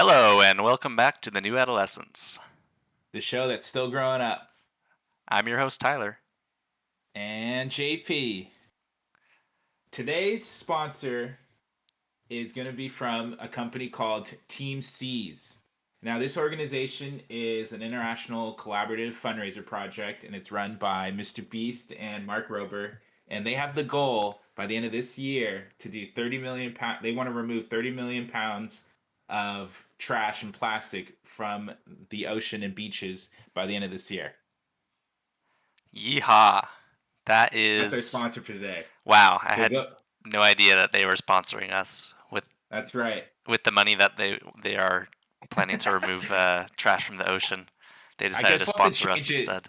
Hello, and welcome back to the New Adolescence. the show that's still growing up. I'm your host, Tyler. And JP. Today's sponsor is going to be from a company called Team C's. Now, this organization is an international collaborative fundraiser project, and it's run by Mr. Beast and Mark Rober. And they have the goal by the end of this year to do 30 million pounds. They want to remove 30 million pounds of trash and plastic from the ocean and beaches by the end of this year. Yeehaw! That That's our is sponsor for today. wow. I So had go. no idea that they were sponsoring us with That's right. the money that they are planning to remove trash from the ocean. They I decided to guess we'll have to sponsor us change it. instead.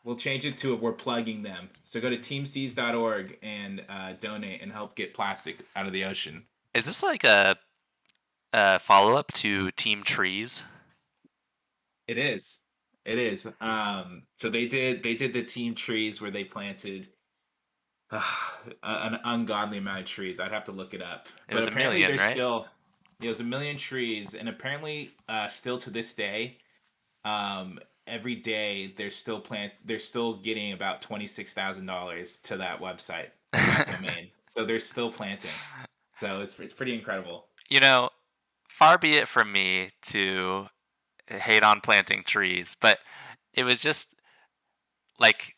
We'll change it to we're plugging them. So go to teamseas.org and donate and help get plastic out of the ocean. Is this like a follow up to Team Trees? It is. It is. So they did the team trees where they planted an ungodly amount of trees. I'd have to look it up, It but was a apparently million, there's right? still it was a million trees, and apparently still to this day, um, every day they're still getting about $26,000 to that website from that domain. So they're still planting. So it's pretty incredible. You know, far be it from me to hate on planting trees, but it was just like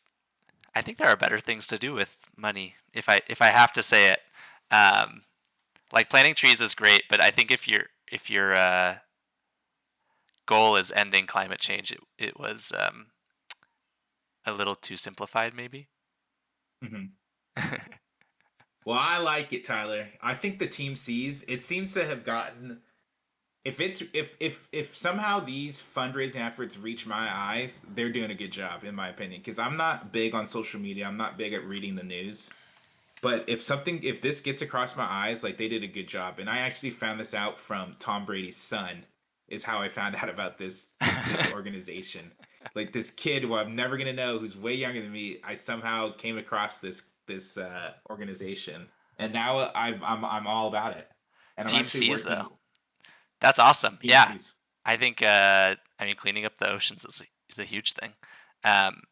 I think there are better things to do with money. If I have to say it, um, like planting trees is great, but I think if your goal is ending climate change, it was a little too simplified, maybe. Hmm. Well, I like it, Tyler. I think the team sees it seems to have gotten if somehow these fundraising efforts reach my eyes, they're doing a good job in my opinion. Because I'm not big on social media. I'm not big at reading the news. But if this gets across my eyes, like they did a good job. And I actually found this out from Tom Brady's son, is how I found out about this organization. Like this kid who I'm never gonna know, who's way younger than me. I somehow came across this organization, and now I'm all about it. And I'm Team actually C's though, working that's awesome. Team Yeah, C's. I think I mean cleaning up the oceans is a huge thing. Um,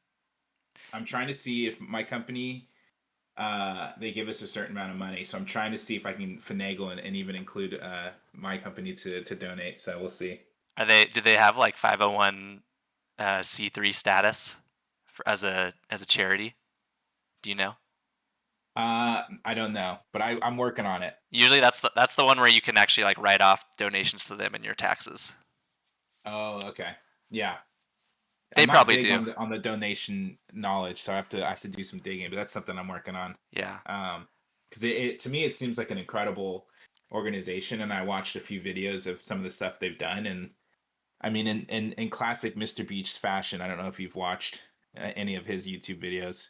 I'm trying to see if my company they give us a certain amount of money. So I'm trying to see if I can finagle and even include my company to donate. So we'll see. do they have like 501 C3 status as a charity? Do you know? I don't know, but I'm working on it. Usually that's the one where you can actually like write off donations to them in your taxes. Oh, okay. Yeah. They I'm not probably big do. on the donation knowledge, so I have to do some digging, but that's something I'm working on. Yeah. Because it to me it seems like an incredible organization, and I watched a few videos of some of the stuff they've done, and I mean, in classic Mr. Beach fashion, I don't know if you've watched any of his YouTube videos.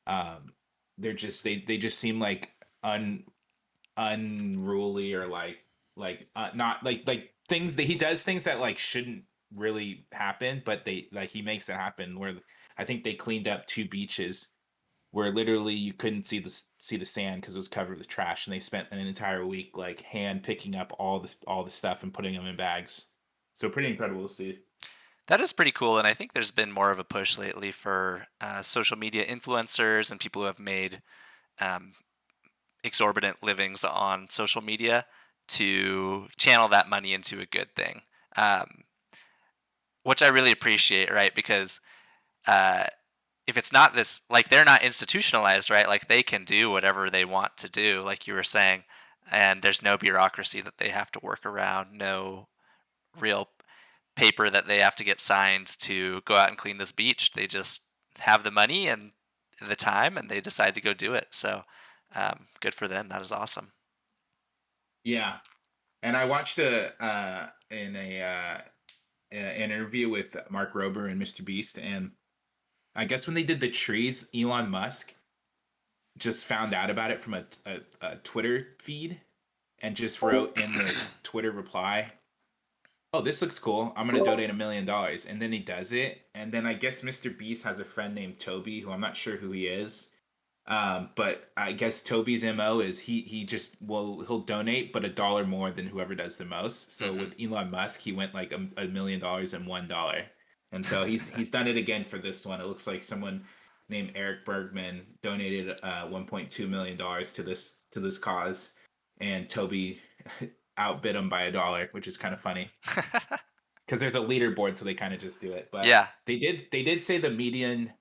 Um, they just seem like unruly or like not like things that he does things that like shouldn't really happen, but they like he makes it happen. Where I think they cleaned up two beaches where literally you couldn't see the sand because it was covered with trash, and they spent an entire week like hand picking up all the stuff and putting them in bags. So pretty incredible to see. That is pretty cool, and I think there's been more of a push lately for social media influencers and people who have made um, exorbitant livings on social media to channel that money into a good thing, um, which I really appreciate, right? Because uh, if it's not this, like they're not institutionalized, right? Like they can do whatever they want to do, like you were saying, and there's no bureaucracy that they have to work around, no real paper that they have to get signed to go out and clean this beach. They just have the money and the time, and they decide to go do it. So, good for them. That is awesome. Yeah, and I watched an interview with Mark Rober and Mr. Beast, and I guess when they did the trees, Elon Musk just found out about it from a Twitter feed and just wrote in the Twitter reply, "Oh, this looks cool. I'm gonna donate $1 million." And then he does it, and then I guess Mr. Beast has a friend named Toby, who I'm not sure who he is, But I guess Toby's MO is he just he'll donate, but a dollar more than whoever does the most. So Hmm. with Elon Musk, he went like $1 million and $1, and so he's done it again for this one. It looks like someone named Eric Bergman donated $1.2 million to this cause, and Toby outbid him by a dollar, which is kind of funny because there's a leaderboard, so they kind of just do it. But Yeah, they did say the median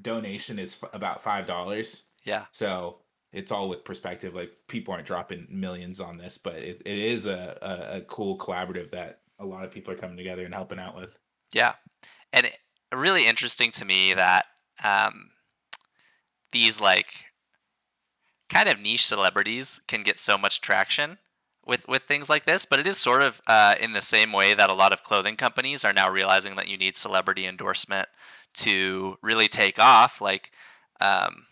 donation is about $5. yeah, So it's all with perspective. Like people aren't dropping millions on this, but it is a cool collaborative that a lot of people are coming together and helping out with. yeah. And really interesting to me that um, these like kind of niche celebrities can get so much traction with things like this, but it is sort of in the same way that a lot of clothing companies are now realizing that you need celebrity endorsement to really take off. Um,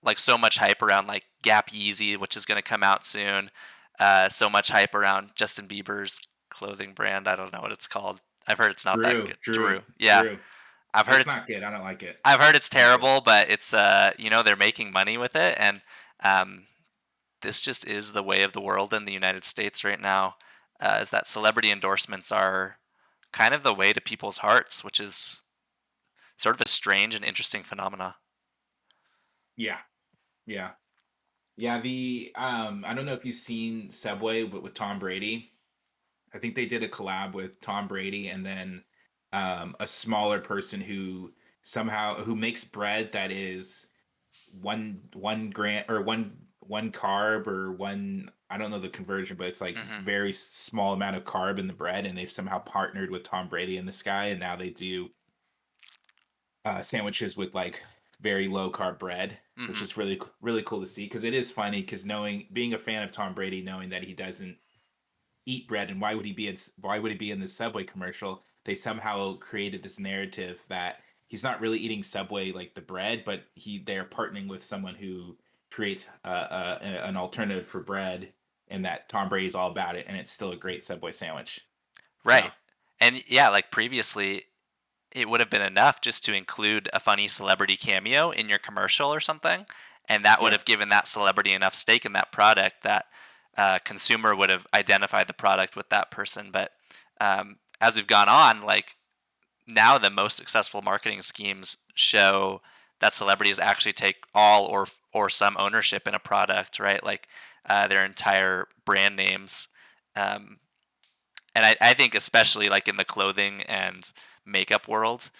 like so much hype around like Gap Yeezy, which is going to come out soon. So much hype around Justin Bieber's clothing brand. I don't know what it's called. I've heard it's not that Drew, good. Drew, Drew, yeah, Drew. I've heard It's it's not good. I don't like it. I've heard it's Not good. terrible, but it's they're making money with it, and um, this just is the way of the world in the United States right now. Is that celebrity endorsements are kind of the way to people's hearts, which is sort of a strange and interesting phenomena. Yeah, yeah, yeah. The I don't know if you've seen Subway with Tom Brady. I think they did a collab with Tom Brady and then a smaller person who makes bread that is one gram or one carb or one, I don't know the conversion, but it's like Hmm. very small amount of carb in the bread, and they've somehow partnered with Tom Brady and this guy, and now they do sandwiches with like very low carb bread, which Hmm. is really cool to see because it is funny because knowing being a fan of Tom Brady, knowing that he doesn't eat bread, and why would he be in this Subway commercial? They somehow created this narrative that he's not really eating Subway like the bread, but they're partnering with someone who creates an alternative for bread, and that Tom Brady's all about it, and it's still a great Subway sandwich. So Right, and yeah, like previously, it would have been enough just to include a funny celebrity cameo in your commercial or something, and that would yeah, have given that celebrity enough stake in that product that consumer would have identified the product with that person. But as we've gone on, like now the most successful marketing schemes show that celebrities actually take all or some ownership in a product, right? Like their entire brand names. Um, and I think especially like in the clothing and makeup world,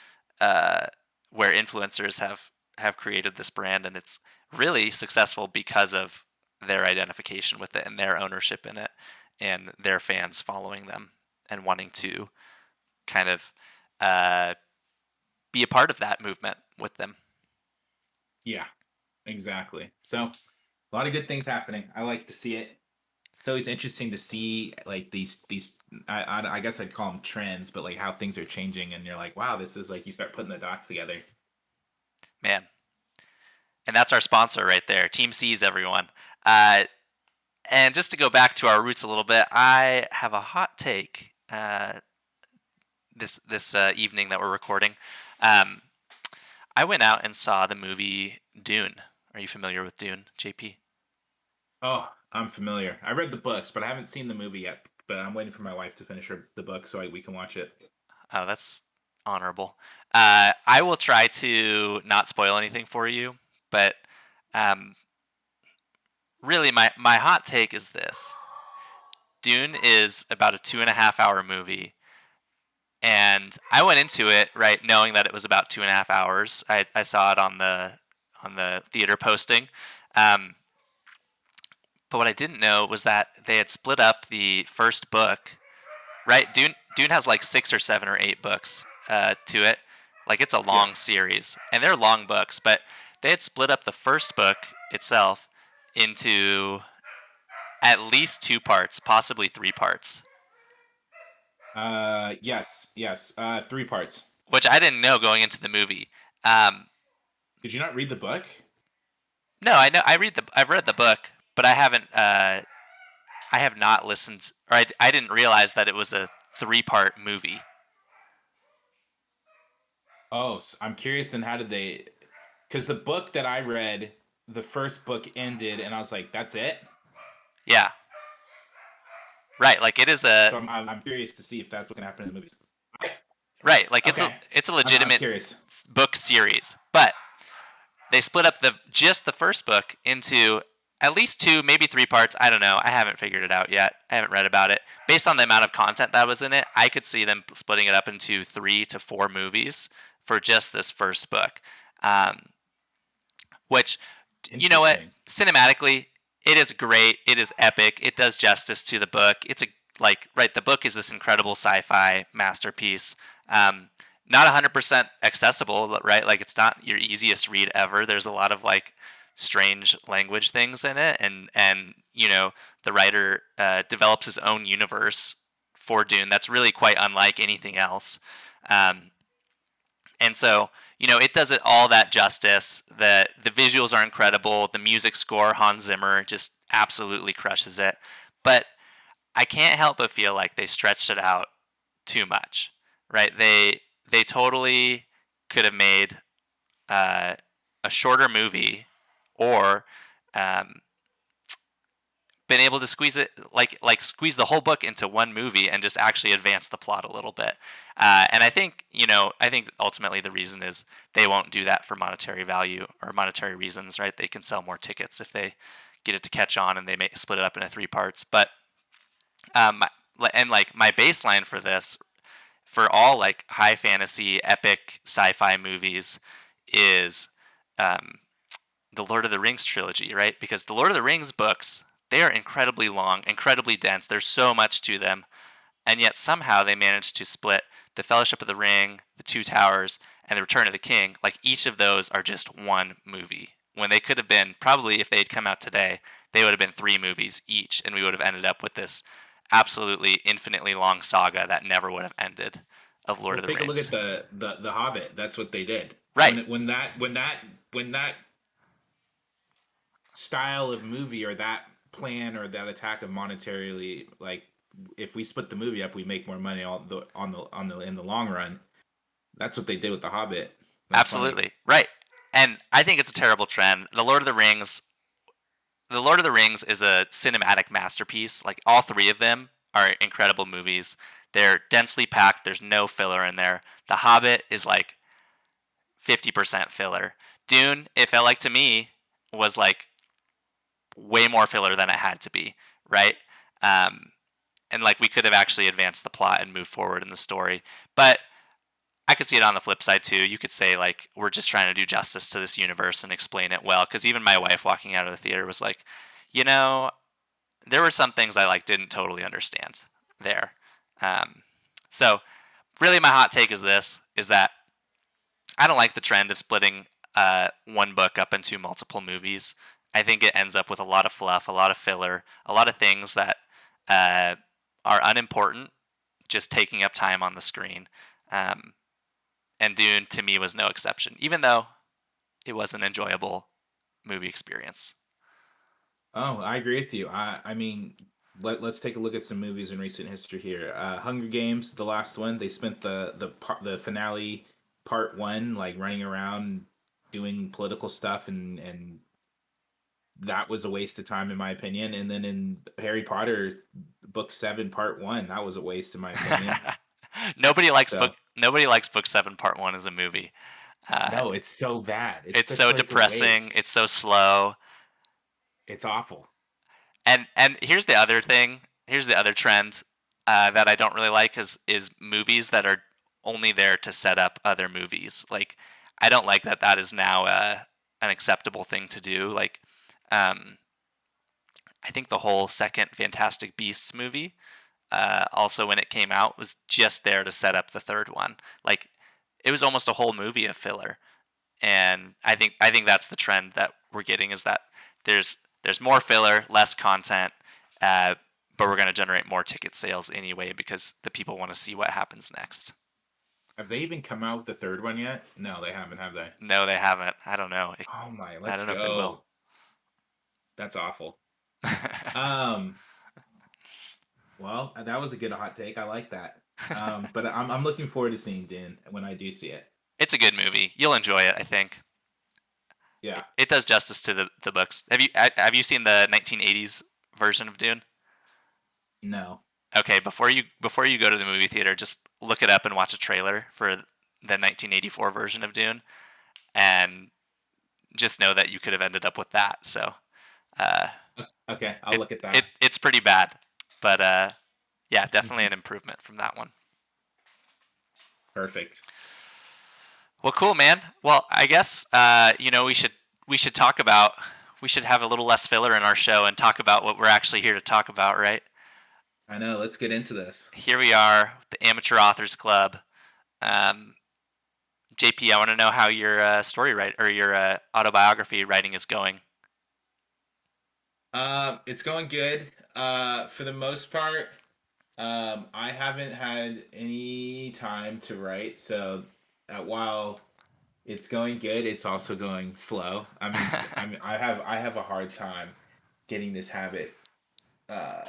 uh, where influencers have created this brand, and it's really successful because of their identification with it and their ownership in it, and their fans following them and wanting to kind of uh, be a part of that movement with them. yeah, exactly. So a lot of good things happening. I like to see it. It's always interesting to see like these I guess I'd call them trends, but like how things are changing, and you're like, wow, this is like you start putting the dots together. Man, and that's our sponsor right there, Team C's, everyone. Uh, and just to go back to our roots a little bit, I have a hot take this evening that we're recording. Um, I went out and saw the movie Dune. Are you familiar with Dune, JP? Oh, I'm familiar. I read the books, but I haven't seen the movie yet. But I'm waiting for my wife to finish the book so we can watch it. Oh, that's honorable. I will try to not spoil anything for you, but um, really, my hot take is this: Dune is about a 2.5 hour movie, and I went into it right knowing that it was about 2.5 hours. I saw it on the theater posting. Um, but what I didn't know was that they had split up the first book. Right, Dune has like 6 or 7 or 8 books to it. Like it's a Yeah. long series, and they're long books. But they had split up the first book itself into at least 2 parts, possibly 3 parts, Yes, yes. 3 parts. which I didn't know going into the movie. Um, Did you not read the book? no, I know I've read the book, but I have not listened, or I didn't realize that it was a 3 part movie. Oh, I'm curious. Then how did they? Because the book that I read, the first book ended, and I was like, "That's it." Yeah, right. Like it is a So I'm curious to see if that's what's gonna happen in the movies. I, right. Like okay, it's a I'm legitimate curious. book series, but they split up the first book into at least two, maybe three parts. I don't know. I haven't figured it out yet. I haven't read about it. Based on the amount of content that was in it, I could see them splitting it up into 3 to 4 movies for just this first book. Um, which, you know what, Interesting. cinematically, it is great. It is epic. It does justice to the book. It's a like right. The book is this incredible sci-fi masterpiece. Um, Not 100% accessible, right? Like it's not your easiest read ever. There's a lot of like strange language things in it, and the writer develops his own universe for Dune that's really quite unlike anything else. Um, and so, it does it all that justice. The visuals are incredible. The music score, Hans Zimmer, just absolutely crushes it. But I can't help but feel like they stretched it out too much, right? They totally could have made uh, a shorter movie, or um, been able to squeeze it like squeeze the whole book into one movie and just actually advance the plot a little bit. And I think ultimately the reason is they won't do that for monetary value or monetary reasons, right? They can sell more tickets if they get it to catch on, and they may split it up into 3 parts. But um, and like my baseline for this, for all like high fantasy epic sci-fi movies, is um, the Lord of the Rings trilogy, right? Because the Lord of the Rings books, they are incredibly long, incredibly dense. There's so much to them, and yet somehow they managed to split the Fellowship of the Ring, the Two Towers, and the Return of the King. Like each of those are just one movie. When they could have been, probably if they'd come out today, they would have been 3 movies each, and we would have ended up with this absolutely infinitely long saga that never would have ended of Lord Well, of the take a look Rings. at the Hobbit. That's what they did. Right. When that style of movie, or that plan, or that attack of monetarily, like, if we split the movie up, we make more money on the in the long run. That's what they did with the Hobbit. That's funny. Absolutely. Right. And I think it's a terrible trend. The Lord of the Rings is a cinematic masterpiece. Like all 3 of them are incredible movies. They're densely packed. There's no filler in there. The Hobbit is like 50% filler. Dune, it felt like to me, was like way more filler than it had to be, right? Um, and like we could have actually advanced the plot and moved forward in the story. But I could see it on the flip side too. You could say like we're just trying to do justice to this universe and explain it well. Because even my wife walking out of the theater was like, you know, there were some things I like didn't totally understand there. Um, so really, my hot take is this: is that I don't like the trend of splitting one book up into multiple movies. I think it ends up with a lot of fluff, a lot of filler, a lot of things that uh, are unimportant, just taking up time on the screen. Um, and Dune to me was no exception, even though it was an enjoyable movie experience. Oh, I agree with you. I mean, let's take a look at some movies in recent history here. Hunger Games, the last one, they spent the finale part one like running around doing political stuff, and that was a waste of time in my opinion. And then in Harry Potter book 7 part 1, that was a waste in my opinion. So, Nobody likes book 7 part 1 as a movie. Uh, no, it's so bad. It's it's such so like a depressing. waste. It's so slow. It's awful. And here's the other thing. Here's the other trend that I don't really like is movies that are only there to set up other movies. Like I don't like that that is now an acceptable thing to do. Like um, I think the whole second Fantastic Beasts movie, also when it came out, was just there to set up the third one. Like it was almost a whole movie of filler. And I think that's the trend that we're getting, is that there's more filler, less content, uh, but we're going to generate more ticket sales anyway because the people want to see what happens next. Have they even come out with the third one yet? No, they haven't, have they? No, they haven't. I don't know. Oh my, I let's don't know if they will. go. That's awful. Um, well, that was a good hot take. I like that. But I'm looking forward to seeing Din when I do see it. It's a good movie. You'll enjoy it, I think. Yeah. It does justice to the books. Have you seen the 1980s version of Dune? No. Okay, before you go to the movie theater, just look it up and watch a trailer for the 1984 version of Dune, and just know that you could have ended up with that. So uh, Okay, I'll it look at it that. it's pretty bad, but yeah, definitely Mhm. an improvement from that one. Perfect. Well, cool, man. Well, I guess we should talk about we should have a little less filler in our show and talk about what we're actually here to talk about, right? I know. Let's get into this. Here we are, the Amateur Authors Club. Um, JP, I want to know how your story write or your autobiography writing is going. It's going good. For the most part, I haven't had any time to write, so while it's going good, it's also going slow. I have a hard time getting this habit uh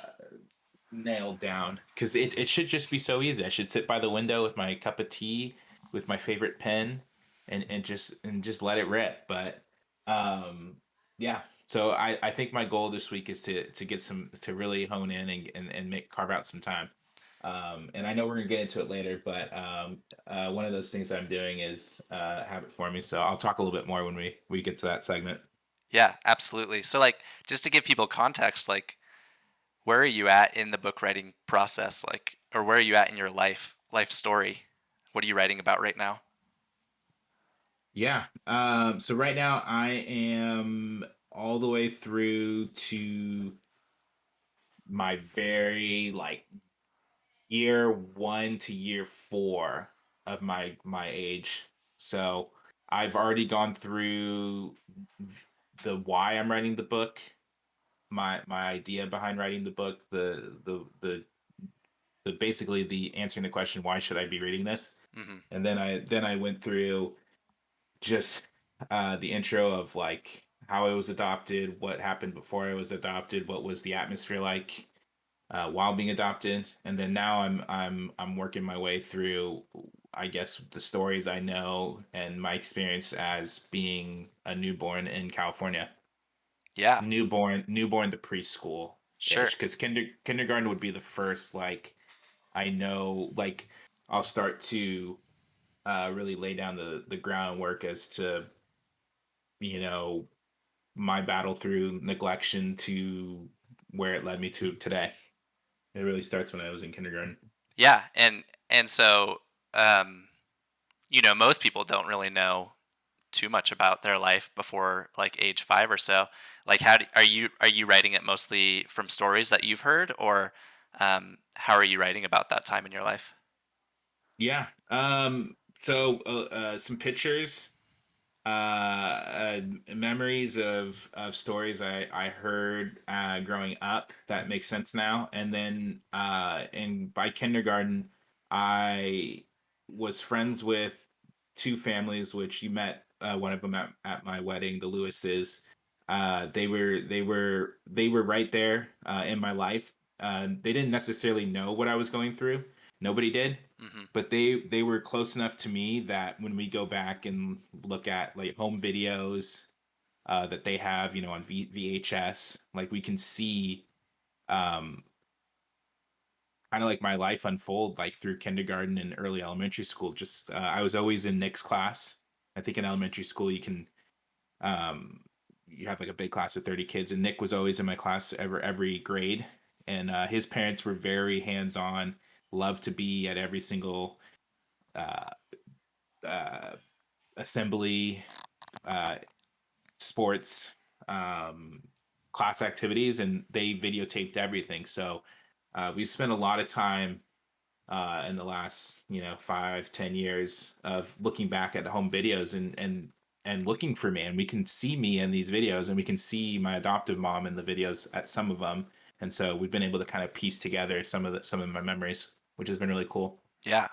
nailed down because it should just be so easy. I should sit by the window with my cup of tea with my favorite pen and just let it rip. But um yeah. So I think my goal this week is to get some to really hone in and make carve out some time. And I know we're gonna get into it later, but one of those things that I'm doing is habit forming. So I'll talk a little bit more when we get to that segment. Yeah, absolutely. So, like, just to give people context, like, where are you at in the book writing process, like, or where are you at in your life story? What are you writing about right now? Yeah. So right now I am all the way through to my very like year one to year four of my age. So I've already gone through the why I'm writing the book, my idea behind writing the book, the basically the answering the question why should I be reading this, Hmm. and then I went through just the intro of like how I was adopted, what happened before I was adopted, what was the atmosphere like while being adopted, and then now I'm working my way through, I guess, the stories I know and my experience as being a newborn in California, Yeah, newborn to preschool sure. ish, because kindergarten would be the first like I know like I'll start to really lay down the groundwork as to you know my battle through neglection to where it led me to today. It really starts when I was in kindergarten. Yeah, and so um, most people don't really know too much about their life before like age 5 or so. Like, are you writing it mostly from stories that you've heard, or how are you writing about that time in your life? Yeah. So some pictures, memories of stories I heard growing up that makes sense now, and then and by kindergarten, I was friends with two families, which you met one of them at my wedding, the Lewises. They were right there in my life. They didn't necessarily know what I was going through. Nobody did, Hmm. but they were close enough to me that when we go back and look at like home videos that they have, on VHS, like we can see um, kind of like my life unfold like through kindergarten and early elementary school. Just I was always in Nick's class. I think in elementary school um, you have like a big class of 30 kids, and Nick was always in my class every grade. And his parents were very hands on, loved to be at every single uh, uh, assembly, uh, sports, um, class activities, and they videotaped everything. So we've spent a lot of time in the last 5-10 years of looking back at home videos and looking for me, and we can see me in these videos, and we can see my adoptive mom in the videos at some of them, and so we've been able to kind of piece together some of my memories, which has been really cool. Yeah,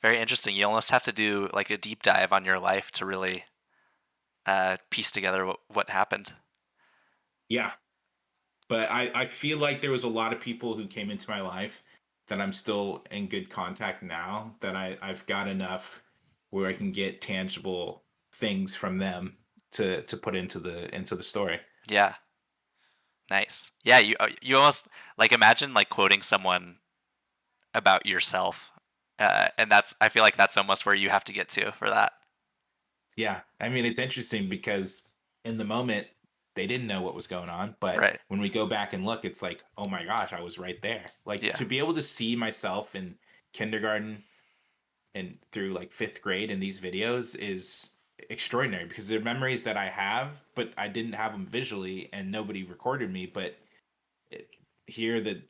very interesting. You almost have to do like a deep dive on your life to really piece together what happened. Yeah, but I feel like there was a lot of people who came into my life that I'm still in good contact now, that I've got enough where I can get tangible things from them to put into the story. Yeah. Nice. Yeah, you almost like imagine like quoting someone about yourself. And that's I feel like that's almost where you have to get to for that. Yeah, I mean, it's interesting because in the moment they didn't know what was going on, but Right. when we go back and look, it's like, oh my gosh, I was right there. Like Yeah. to be able to see myself in kindergarten and through like fifth grade in these videos is extraordinary because they're memories that I have, but I didn't have them visually and nobody recorded me. But it, here, the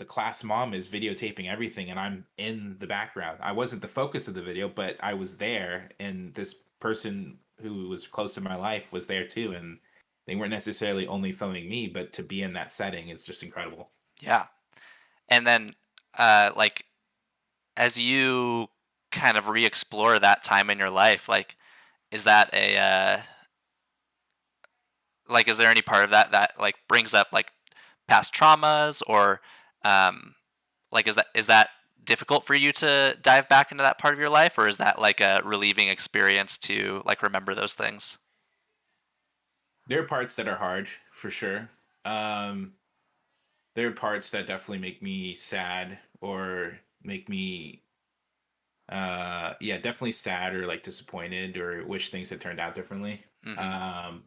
class mom is videotaping everything, and I'm in the background. I wasn't the focus of the video, but I was there, and this person who was close to my life was there too, and they weren't necessarily only filming me, but to be in that setting is just incredible. Yeah. And then like as you kind of re-explore that time in your life, like is that a like is there any part of that that like brings up like past traumas or um like is that difficult for you to dive back into that part of your life, or is that like a relieving experience to like remember those things? There are parts that are hard for sure. Um, there are parts that definitely make me sad or make me yeah, definitely sad or like disappointed or wish things had turned out differently. Mhm. um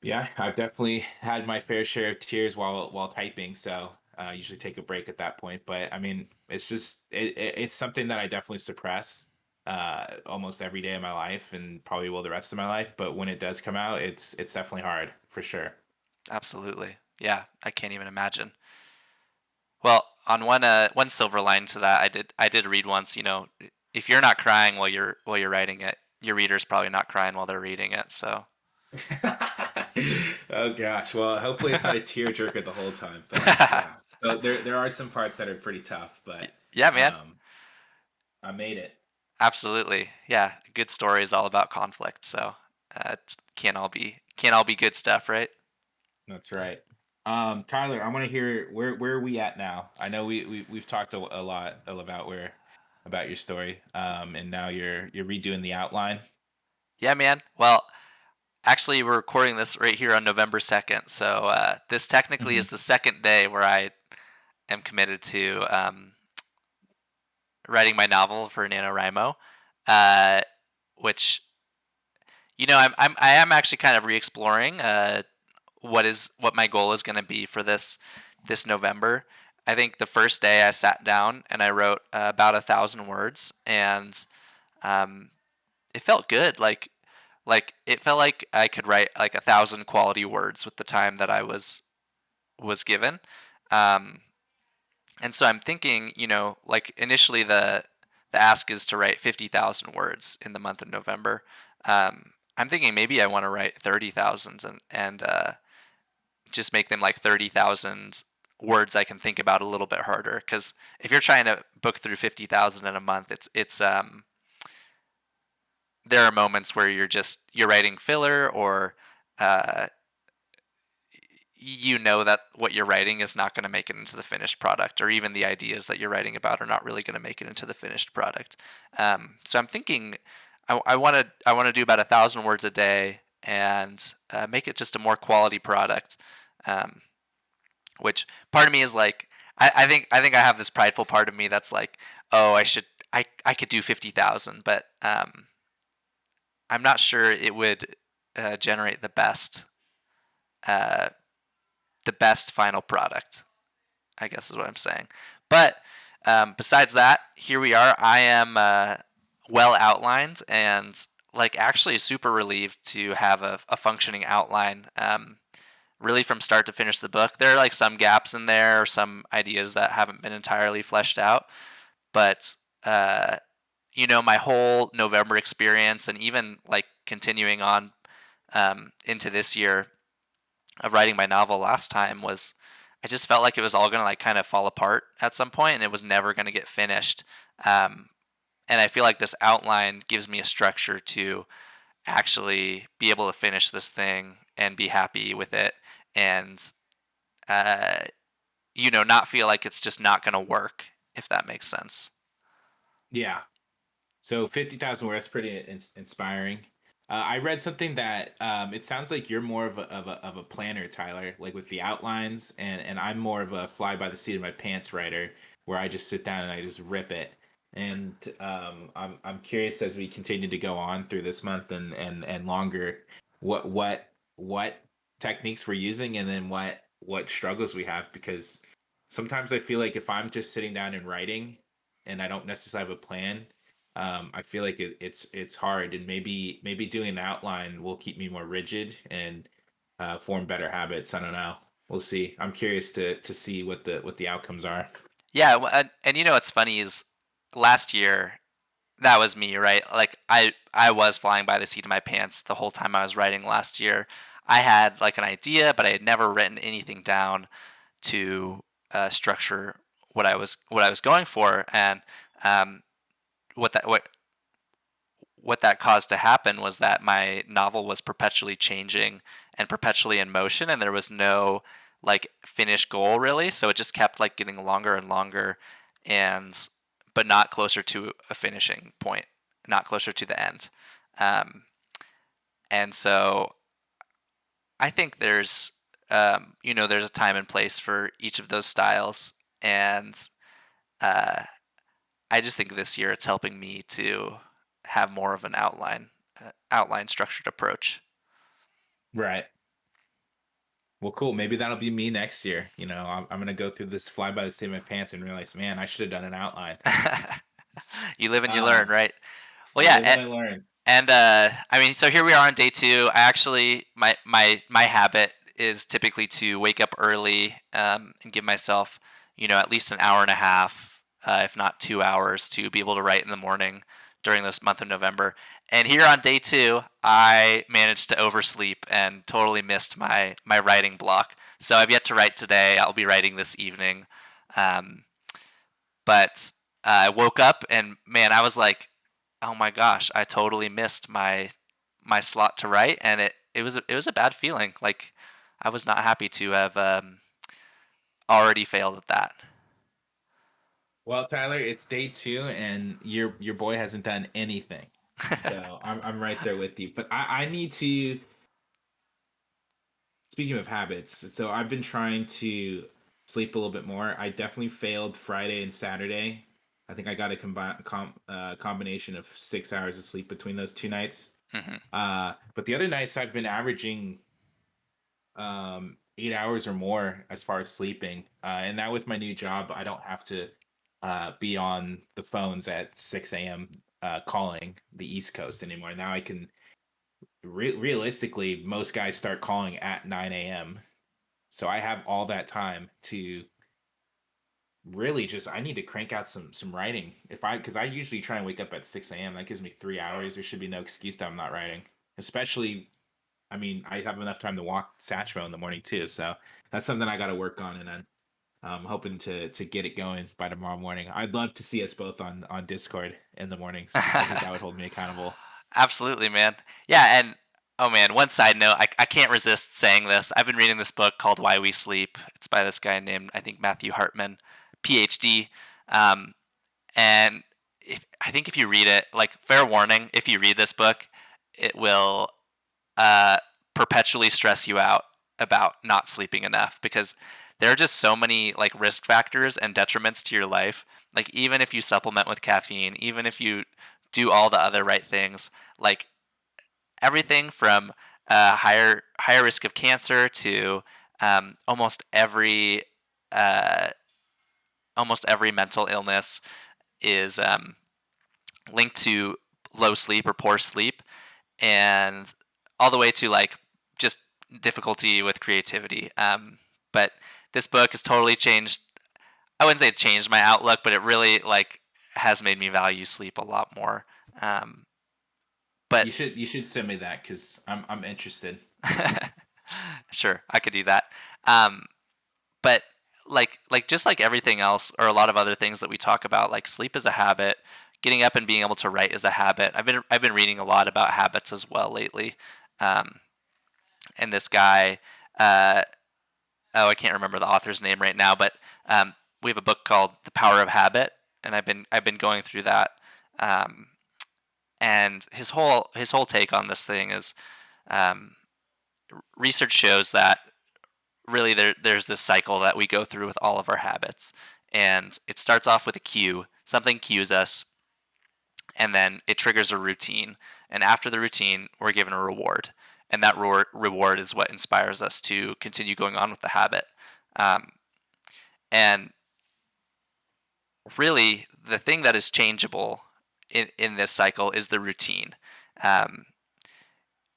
yeah, I've definitely had my fair share of tears while typing, so I usually take a break at that point. But I mean, it's just it's something that I definitely suppress almost every day of my life and probably will the rest of my life, but when it does come out, it's definitely hard for sure. Absolutely. Yeah, I can't even imagine. Well, on one silver line to that, I did read once, if you're not crying while you're writing it, your reader's probably not crying while they're reading it. So Oh gosh. Well, hopefully it's not a tearjerker the whole time. But yeah. So there are some parts that are pretty tough, but yeah, man. um I made it. Absolutely. Yeah, a good story is all about conflict. So it can't all be good stuff, right? That's right. Tyler, I want to hear where are we at now? I know we've talked a lot about where about your story. And now you're redoing the outline. Yeah, man. Well, actually, we're recording this right here on November 2nd. So this technically is Mhm. the second day where I am committed to writing my novel for NaNoWriMo, uh, which I am actually kind of re-exploring what my goal is going to be for this November. I think the first day I sat down and I wrote about 1,000 words, and um, it felt good. Like it felt like I could write like 1,000 quality words with the time that I was given. Um, and so I'm thinking, like initially the ask is to write 50,000 words in the month of November. I'm thinking maybe I want to write 30,000 and just make them like 30,000 words I can think about a little bit harder. Because if you're trying to book through 50,000 in a month, it's there are moments where you're writing filler, or uh, that what you're writing is not going to make it into the finished product, or even the ideas that you're writing about are not really going to make it into the finished product. So I'm thinking I want to do about 1,000 words a day and make it just a more quality product. Um, which part of me is like, I think I have this prideful part of me that's like, oh, I could do 50,000, but I'm not sure it would generate uh, the best final product, I guess is what I'm saying. But besides that, here we are. I am well outlined and like actually super relieved to have a functioning outline. Really from start to finish the book. There are like some gaps in there, or some ideas that haven't been entirely fleshed out. But uh, my whole November experience, and even like continuing on into this year of writing my novel last time, was I just felt like it was all going to like kind of fall apart at some point, and it was never going to get finished. Um, and I feel like this outline gives me a structure to actually be able to finish this thing and be happy with it, and uh, not feel like it's just not going to work, if that makes sense. Yeah. So 50,000 words pretty inspiring. I read something that it sounds like you're more of a planner, Tyler, like with the outlines, and I'm more of a fly by the seat of my pants writer, where I just sit down and I just rip it. And I'm curious as we continue to go on through this month and longer, what techniques we're using, and then what struggles we have, because sometimes I feel like if I'm just sitting down and writing, and I don't necessarily have a plan, I feel like it's hard, and maybe doing an outline will keep me more rigid and form better habits. I don't know. We'll see. I'm curious to see what the outcomes are. Yeah, and you know what's funny is last year that was me, right? Like I was flying by the seat of my pants the whole time I was writing last year. I had like an idea, but I had never written anything down to structure what I was going for, and um, what that what that caused to happen was that my novel was perpetually changing and perpetually in motion, and there was no like finished goal really. So it just kept like getting longer and longer, and but not closer to a finishing point, not closer to the end. Um, and so I think there's a time and place for each of those styles, and uh, I just think this year it's helping me to have more of an outline structured approach. Right. Well, cool. Maybe that'll be me next year. I'm gonna go through this fly by the seat of my pants and realize, man, I should have done an outline. You live and you learn, Um, right? Well, I yeah, live and I learn. and I mean, so here we are on day two. I actually, my habit is typically to wake up early and give myself, at least an hour and a half, if not 2 hours, to be able to write in the morning during this month of November. And here on day two, I managed to oversleep and totally missed my writing block. So I've yet to write today. I'll be writing this evening. Um, but I woke up and man, I was like, oh my gosh, I totally missed my slot to write, and it was a bad feeling. Like I was not happy to have already failed at that. Well, Tyler, it's day two, and your boy hasn't done anything. So I'm right there with you. But I need to. Speaking of habits, so I've been trying to sleep a little bit more. I definitely failed Friday and Saturday. I think I got a combination of 6 hours of sleep between those two nights. Hmm. But the other nights I've been averaging 8 hours or more as far as sleeping. And now with my new job, I don't have to be on the phones at 6 a.m. Calling the East Coast anymore. Now I can realistically, most guys start calling at 9 a.m. So I have all that time to really just I need to crank out some writing. If I Because I usually try and wake up at 6 a.m. That gives me 3 hours. There should be no excuse that I'm not writing. Especially, I mean, I have enough time to walk Satchmo in the morning too. So that's something I got to work on, and I'm hoping to get it going by tomorrow morning. I'd love to see us both on Discord in the mornings. I think that would hold me accountable. Absolutely, man. Yeah, and oh man, one side note, I can't resist saying this. I've been reading this book called Why We Sleep. It's by this guy named, I think, Matthew Hartman, PhD. Um, and I think if you read it, like fair warning, if you read this book, it will uh, perpetually stress you out about not sleeping enough, because there are just so many like risk factors and detriments to your life. Like even if you supplement with caffeine, even if you do all the other right things, like everything from higher risk of cancer to almost uh, every mental illness is linked to low sleep or poor sleep, and all the way to like just difficulty with creativity. But this book has totally changed. I wouldn't say it changed my outlook, but it really like has made me value sleep a lot more. Um, but You should send me that because I'm interested. sure, I could do that. Um, but like just like everything else, or a lot of other things that we talk about, like sleep is a habit. Getting up and being able to write is a habit. I've been reading a lot about habits as well lately. Um, and this guy, uh, oh, I can't remember the author's name right now, but we have a book called The Power of Habit, and I've been going through that. Um, And his whole take on this thing is, um, research shows that really there's this cycle that we go through with all of our habits, and it starts off with a cue. Something cues us, and then it triggers a routine. And after the routine, we're given a reward, and that reward is what inspires us to continue going on with the habit. Um, and really, the thing that is changeable in this cycle is the routine. Um,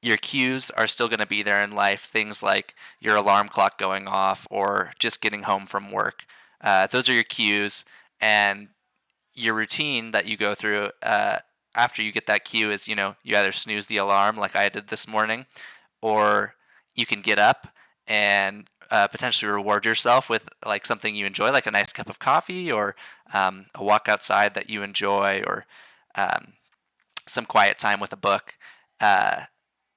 your cues are still going to be there in life. Things like your alarm clock going off or just getting home from work. Those are your cues, and your routine that you go through after you get that cue is, you either snooze the alarm like I did this morning, or you can get up and potentially reward yourself with like something you enjoy, like a nice cup of coffee, or a walk outside that you enjoy, or um, some quiet time with a book. Uh,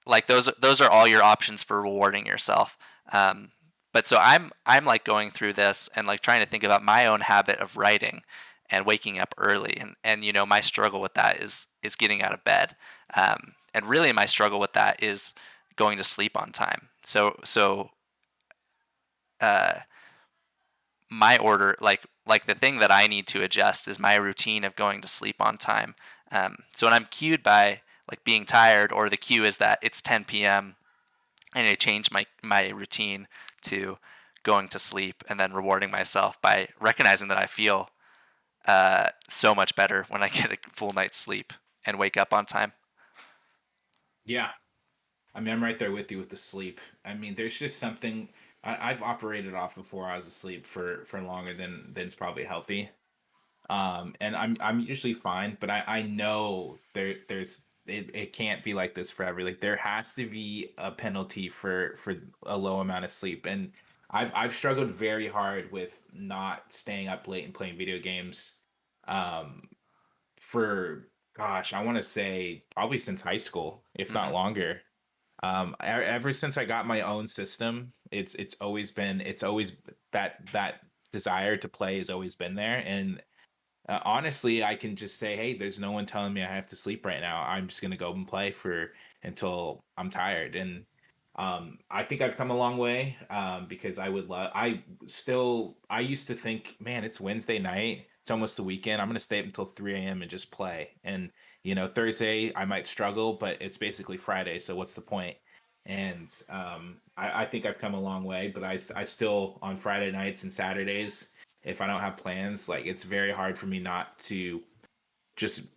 like those are all your options for rewarding yourself. Um, but so I'm like going through this and like trying to think about my own habit of writing and waking up early, and my struggle with that is getting out of bed, and really my struggle with that is going to sleep on time. So uh, my order, like the thing that I need to adjust is my routine of going to sleep on time. So when I'm cued by like being tired, or the cue is that it's 10 p.m., I need to change my routine to going to sleep and then rewarding myself by recognizing that I feel so much better when I get a full night's sleep and wake up on time. Yeah. I mean, I'm right there with you with the sleep. I mean, there's just something I've operated off before I was asleep for longer than it's probably healthy. And I'm usually fine, but I know there's it can't be like this forever. Like there has to be a penalty for a low amount of sleep. And I've struggled very hard with not staying up late and playing video games. Um, for gosh, I want to say probably since high school, if not Hmm. longer. Ever since I got my own system, it's always that desire to play has always been there. And honestly, I can just say, hey, there's no one telling me I have to sleep right now. I'm just gonna go and play for until I'm tired. And I think I've come a long way, because I used to think, man, it's Wednesday night, it's almost the weekend, I'm gonna stay up until 3 a.m. and just play. And Thursday I might struggle, but it's basically Friday, so what's the point? And I think I've come a long way, but I still, on Friday nights and Saturdays, if I don't have plans, like it's very hard for me not to just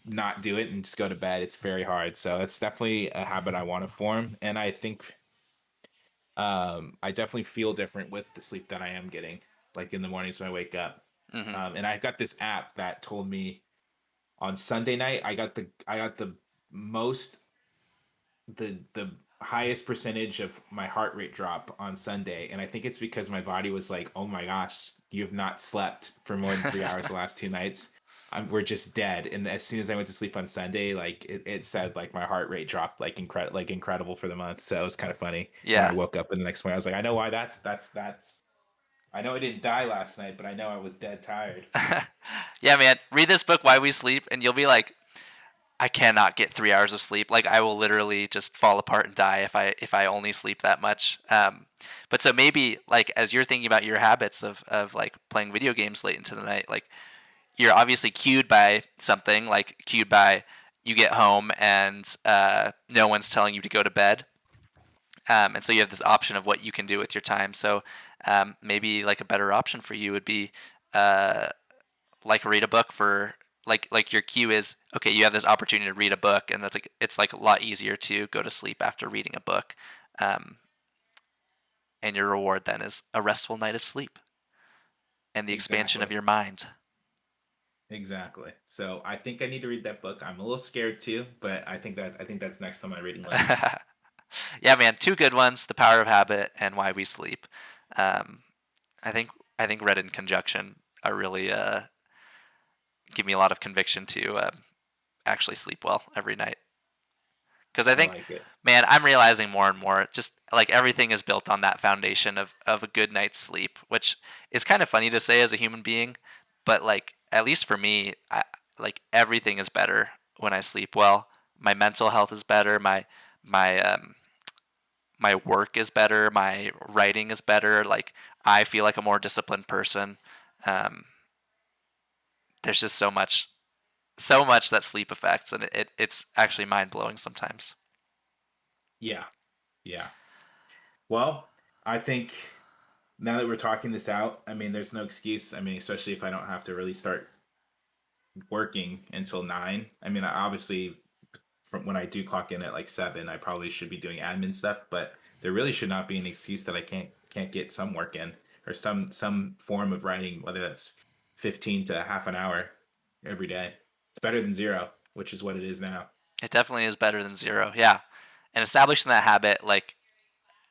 not do it and just go to bed. It's very hard. So that's definitely a habit I want to form. And I think I definitely feel different with the sleep that I am getting, like in the mornings when I wake up. Hmm. And I got this app that told me on Sunday night I got the most the highest percentage of my heart rate drop on Sunday, and I think it's because my body was like, "Oh my gosh, you have not slept for more than 3 hours the last 2 nights. We're just dead." And as soon as I went to sleep on Sunday, like it said like my heart rate dropped like incredible for the month. So it was kind of funny when I Yeah. woke up in the next morning. I was like, I know why that's. I know I didn't die last night, but I know I was dead tired. Yeah, man. Read this book, Why We Sleep, and you'll be like, I cannot get 3 hours of sleep. Like I will literally just fall apart and die if I only sleep that much. But so maybe like as you're thinking about your habits of like playing video games late into the night, like you're obviously cued by something, like cued by you get home and no one's telling you to go to bed. And so you have this option of what you can do with your time. So maybe like a better option for you would be uh, like read a book for like your cue is okay. You have this opportunity to read a book, and that's like it's like a lot easier to go to sleep after reading a book. Um, and your reward then is a restful night of sleep and the expansion of Exactly. your mind. Exactly. So I think I need to read that book. I'm a little scared too, but I think that's next on my reading list. Yeah, man, two good ones: The Power of Habit and Why We Sleep. Um, I think I think read in conjunction are really give me a lot of conviction to actually sleep well every night. Because I I think, like it. man, I'm realizing more and more, just like everything is built on that foundation of a good night's sleep, which is kind of funny to say as a human being, but like at least for me, like everything is better when I sleep well. My mental health is better. My my work is better. My writing is better. Like I feel like a more disciplined person. Um, there's just so much that sleep affects, and it's actually mind blowing sometimes. Yeah. Yeah. Well, I think now that we're talking this out, I mean, there's no excuse. I mean, especially if I don't have to really start working until 9. I mean, obviously, from when I do clock in at like 7, I probably should be doing admin stuff, but there really should not be an excuse that I can't get some work in or some form of writing, whether that's 15 to half an hour every day. It's better than zero, which is what it is now. It definitely is better than zero. Yeah, and establishing that habit, like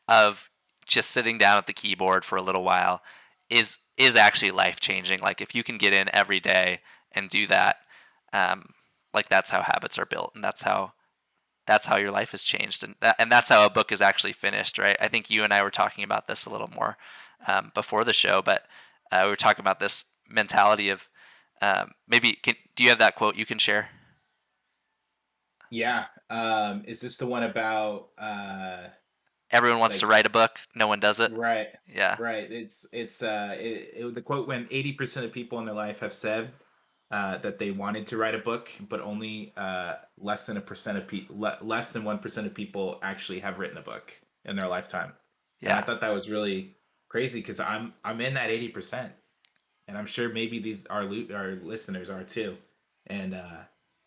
of just sitting down at the keyboard for a little while, is actually life changing. Like if you can get in every day and do that, um, like that's how habits are built, and that's how your life has changed, and that's how a book is actually finished, right? I think you and I were talking about this a little more before the show, but we were talking about this mentality of do you have that quote you can share? Yeah. Is this the one about Everyone wants to like write a book, no one does it. right, Yeah, right. The quote went 80% of people in their life have said that they wanted to write a book, but only less than a percent of people, less than 1% of people actually have written a book in their lifetime. And I yeah, thought that was really crazy because I'm in that 80%, and I'm sure maybe these our listeners are too. And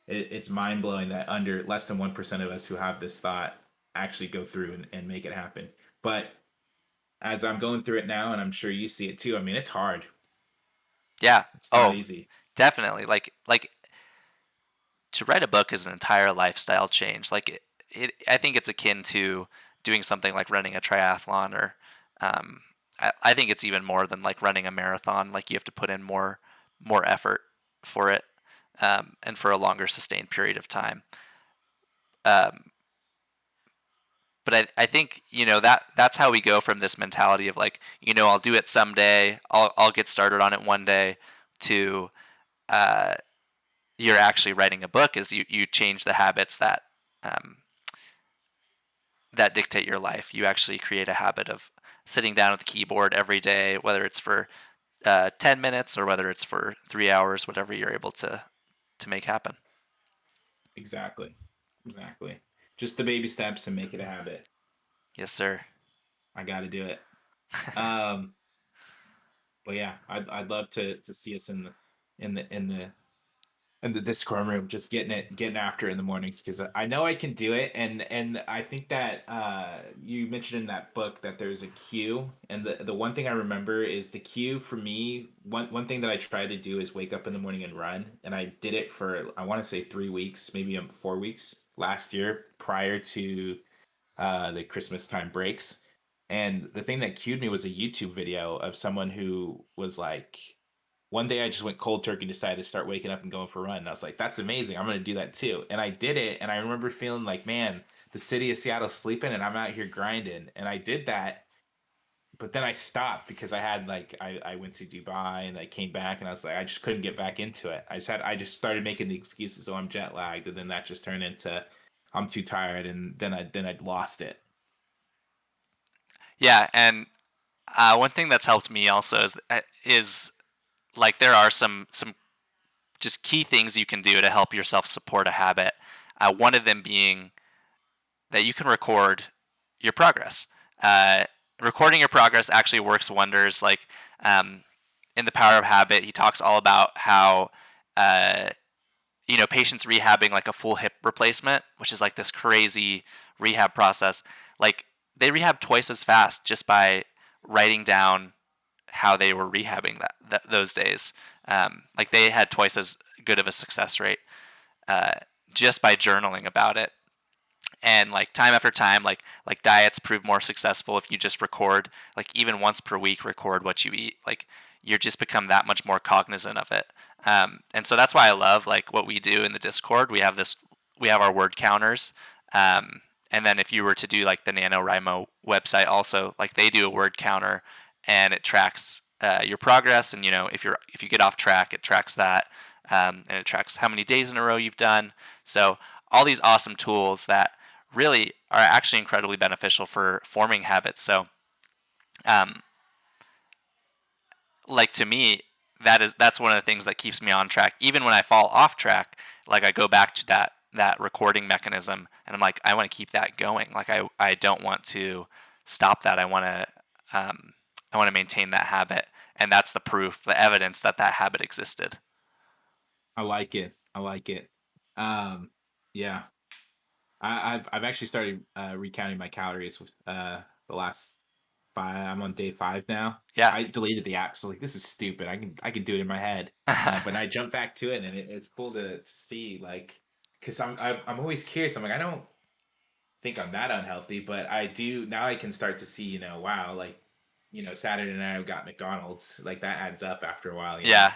it's mind blowing that under less than 1% of us who have this thought actually go through and make it happen. But as I'm going through it now, and I'm sure you see it too. I mean, it's hard. yeah. It's not Oh, easy. definitely. Like to write a book is an entire lifestyle change. Like I think it's akin to doing something like running a triathlon, or um, I think it's even more than like running a marathon. Like you have to put in more effort for it, and for a longer sustained period of time. Um, but I think that's how we go from this mentality of like I'll do it someday, I'll get started on it one day, to uh, you're actually writing a book. Is you change the habits um, that dictate your life. You actually create a habit of sitting down at the keyboard every day, whether it's for 10 minutes or whether it's for 3 hours, whatever you're able to make happen. Exactly. Exactly. Just the baby steps and make it a habit. Yes, sir. I got to do it. Um, but yeah, I'd love to see us in the in the in the Discord room, just getting after it in the mornings because I know I can do it, and I think that you mentioned in that book that there's a cue, and the one thing I remember is the cue for me. One thing that I try to do is wake up in the morning and run, and I did it for I want to say 3 weeks, maybe 4 weeks last year prior to the Christmas time breaks. And the thing that cued me was a YouTube video of someone who was like, one day I just went cold turkey, decided to start waking up and going for a run. And I was like, that's amazing. I'm going to do that too. And I did it. And I remember feeling like, man, the city of Seattle's sleeping and I'm out here grinding. And I did that. But then I stopped because I had like, I went to Dubai and I came back and I was like, I just couldn't get back into it. I just started making the excuses. Oh, I'm jet lagged. And then that just turned into, I'm too tired. And then I lost it. Yeah, and one thing that's helped me also is like there are some just key things you can do to help yourself support a habit. One of them being that you can record your progress. Uh, Recording your progress actually works wonders. Like um, in the Power of Habit, he talks all about how uh, patients rehabbing like a full hip replacement, which is like this crazy rehab process. Like they rehab twice as fast just by writing down how they were rehabbing those days. Like they had twice as good of a success rate uh, just by journaling about it. And like time after time, like diets prove more successful if you just record, like even once per week, record what you eat. Like you're just become that much more cognizant of it. And so that's why I love like what we do in the Discord. We have our word counters. And then if you were to do like the NaNoWriMo website also, like they do a word counter and it tracks your progress. And if you get off track, it tracks that. and it tracks how many days in a row you've done. So all these awesome tools that really are actually incredibly beneficial for forming habits. So um, like to me, that's one of the things that keeps me on track. Even when I fall off track, like I go back to that recording mechanism, and I'm like, I want to keep that going. Like I don't want to stop that. I want to maintain that habit, and that's the proof, the evidence that that habit existed. I like it. I like it. Um, yeah, I've actually started recounting my calories. The last five. I'm on day 5 now. Yeah. I deleted the app, so like this is stupid. I can do it in my head, but I jumped back to it, and it's cool to see like because I'm always curious. I'm like I don't think I'm that unhealthy, but I do now. I can start to see wow like Saturday night I've got McDonald's like that adds up after a while. Yeah.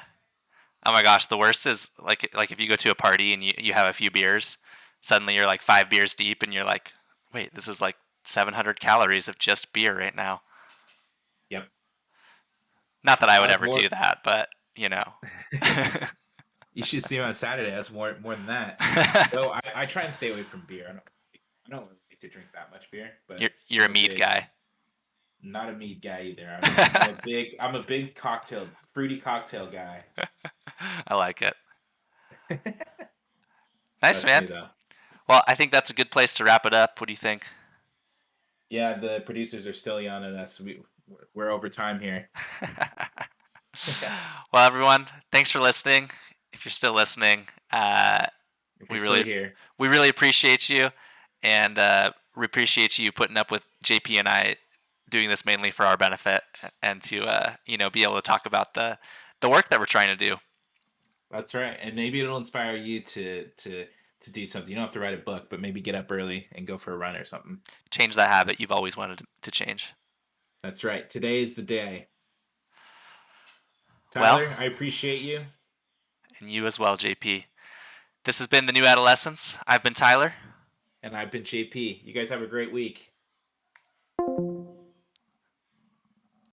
Oh my gosh, the worst is like if you go to a party and you have a few beers, suddenly you're like 5 beers deep and you're like, wait, this is like 700 calories of just beer right now. Yep. Not that I would That's ever more. do that, but you know. You should see him on Saturday. That's more than that. Though I try and stay away from beer. I don't really like to drink that much beer, you're but you're I'm a a mead big guy. not a meat guy either. I'm a big fruity cocktail guy. I like it. Nice, That's me man. though. Well, I think that's a good place to wrap it up. What do you think? Yeah, the producers are still yelling at us. We're over time here. Well, everyone, thanks for listening. If you're still listening, If you're we still really here, we really appreciate you, and we appreciate you putting up with JP and I doing this mainly for our benefit and to be able to talk about the work that we're trying to do. that's right. And maybe it'll inspire you to do something. You don't have to write a book, but maybe get up early and go for a run or something. Change that habit you've always wanted to change. That's right. Today is the day. Well, Tyler, I appreciate you. and you as well, JP. This has been the New Adolescence. I've been Tyler. And I've been JP. You guys have a great week.